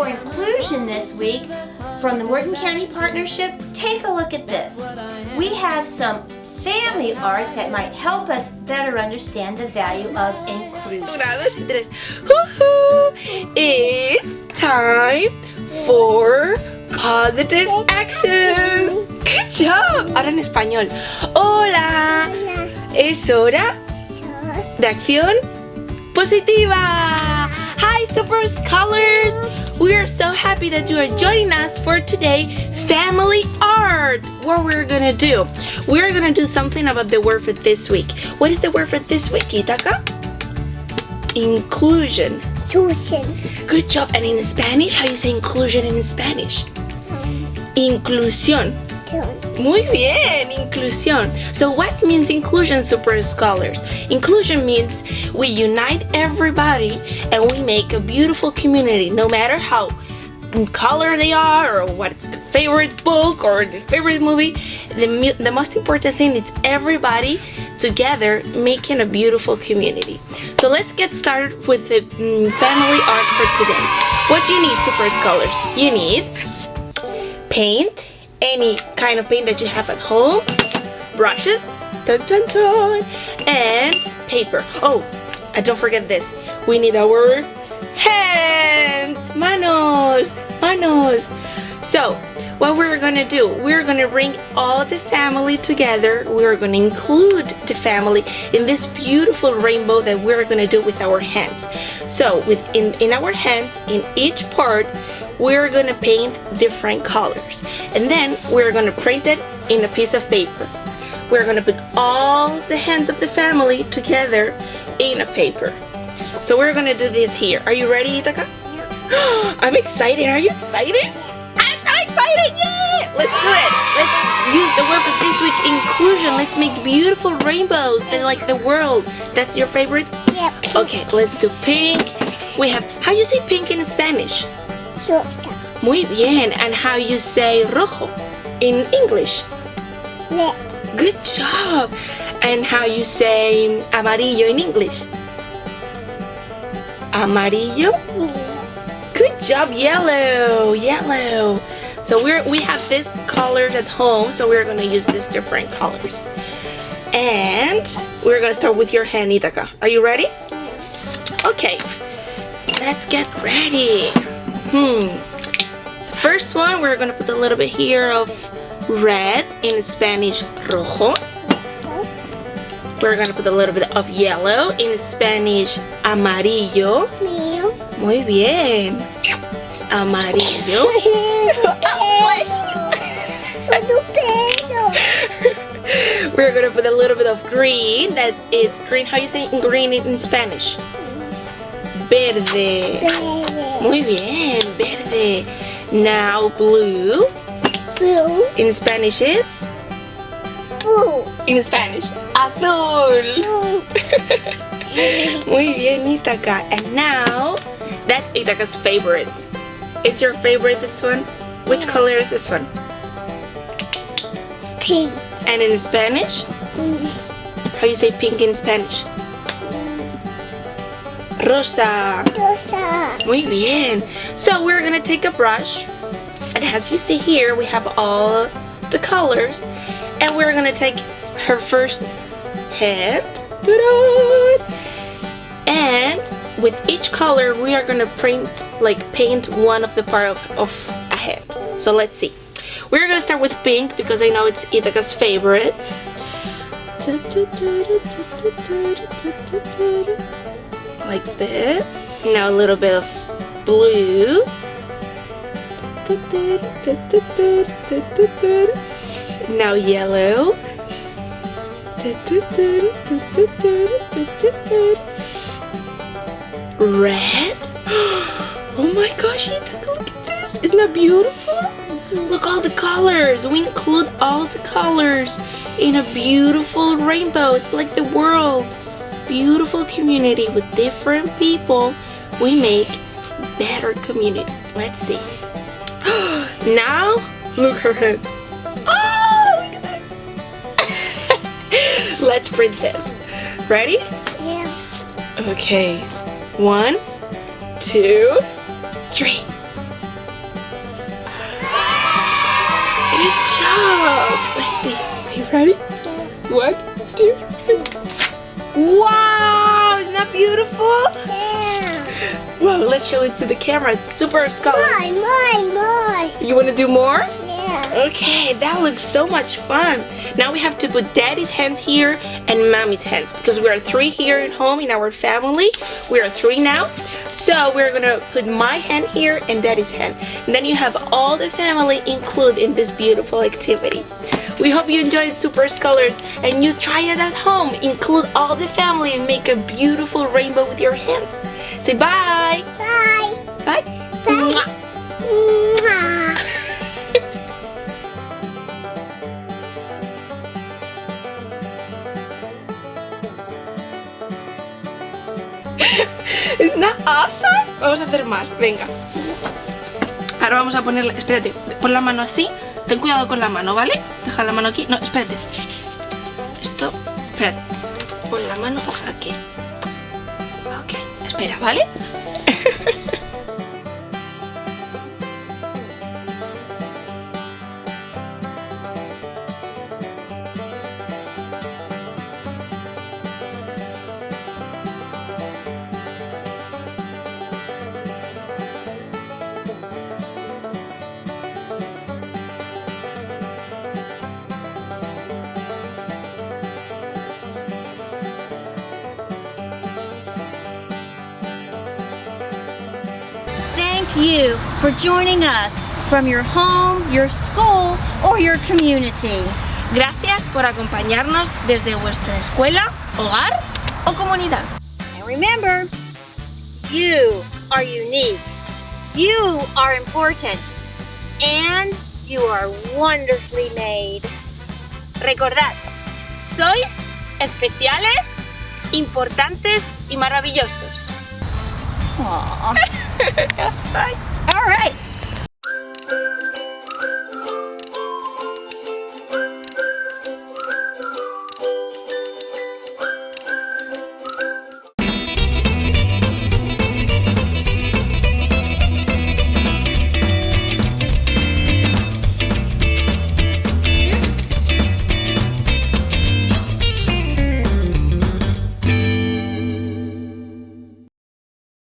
for inclusion this week from the Morgan County Partnership, take a look at this. We have some family art that might help us better understand the value of inclusion. It's time for positive actions. Good job. Ahora en español. Hola. Es hora de acción positiva. Hi, Super Scholars. We are so happy that you are joining us for today family art. What we're gonna do? We're gonna do something about the word for this week. What is the word for this week, Ítaca? Inclusion. Inclusion. Good job. And in Spanish, how you say inclusion in Spanish? Inclusión. Muy bien, inclusión. So what means inclusion, Super Scholars? Inclusion means we unite everybody and we make a beautiful community, no matter how color they are or what's the favorite book or the favorite movie. The most important thing is everybody together making a beautiful community. So let's get started with the family art for today. What do you need, Super Scholars? You need paint, any kind of paint that you have at home, brushes, dun, dun, dun, and paper. Oh, and don't forget this. We need our hands, manos. So, what we're gonna do, we're gonna bring all the family together. We're gonna include the family in this beautiful rainbow that we're gonna do with our hands. So, in our hands, in each part, we're gonna paint different colors, and then we're gonna print it in a piece of paper. We're gonna put all the hands of the family together in a paper. So we're gonna do this here. Are you ready, Ítaca? Yeah. I'm excited. Are you excited? I'm so excited! Yay! Let's do it. Let's use the word for this week, inclusion. Let's make beautiful rainbows that like the world. That's your favorite? Yeah, pink. Okay, let's do pink. We have, how you say pink in Spanish? Rosa. Muy bien. And how you say rojo in English? Red. Good job. And how you say amarillo in English? Amarillo? Yeah. Good job. Yellow. So we have this colors at home, so we're gonna use these different colors. And we're gonna start with your hand, Ítaca. Are you ready? Okay. Let's get ready. First one, we're gonna put a little bit here of red, in Spanish rojo. We're gonna put a little bit of yellow, in Spanish amarillo. Mío. Muy bien. Amarillo. We're gonna put a little bit of green. That is green. How you say green in Spanish? Verde. Muy bien, verde. Now blue. Blue. In Spanish is? Blue. In Spanish, azul. Muy bien, Ítaca. And now, that's Ítaca's favorite. It's your favorite, this one? Which color is this one? Pink. And in Spanish? How you say pink in Spanish? Rosa. Rosa. Muy bien. So we're gonna take a brush, and as you see here, we have all the colors, and we're gonna take her first hand, and with each color, we are gonna paint one of the part of a hand. So let's see. We're gonna start with pink because I know it's Ítaca's favorite. Like this. Now a little bit of blue. Now yellow. Red. Oh my gosh, Ítaca, look at this. Isn't that beautiful? Look, all the colors. We include all the colors in a beautiful rainbow. It's like the world. Beautiful community with different people. We make better communities. Let's see. Now, look her head. Oh, look at that. Let's print this. Ready? Yeah. Okay. 1, 2, 3. Good job. Let's see. Are you ready? 1, 2, 3. Wow, isn't that beautiful? Yeah. Wow, let's show it to the camera. It's super colors. More. You want to do more? Yeah. Okay, that looks so much fun. Now we have to put Daddy's hands here and Mommy's hands because we are 3 here at home in our family. We are 3 now. So we're gonna put my hand here and Daddy's hand. And then you have all the family included in this beautiful activity. We hope you enjoyed Super Colors and you try it at home. Include all the family and make a beautiful rainbow with your hands. Say bye. Bye. Bye. Bye. Mwah. Mwah. Isn't that awesome? Vamos a hacer más, venga. Ahora vamos a ponerle, espérate, pon la mano así. Ten cuidado con la mano, ¿vale? Deja la mano aquí. No, espérate. Esto, espérate. Pon la mano aquí. Ok, espera, ¿vale? Thank you for joining us from your home, your school, or your community. Gracias por acompañarnos desde vuestra escuela, hogar o comunidad. And remember, you are unique. You are important. And you are wonderfully made. Recordad, sois especiales, importantes y maravillosos. Aww. All right.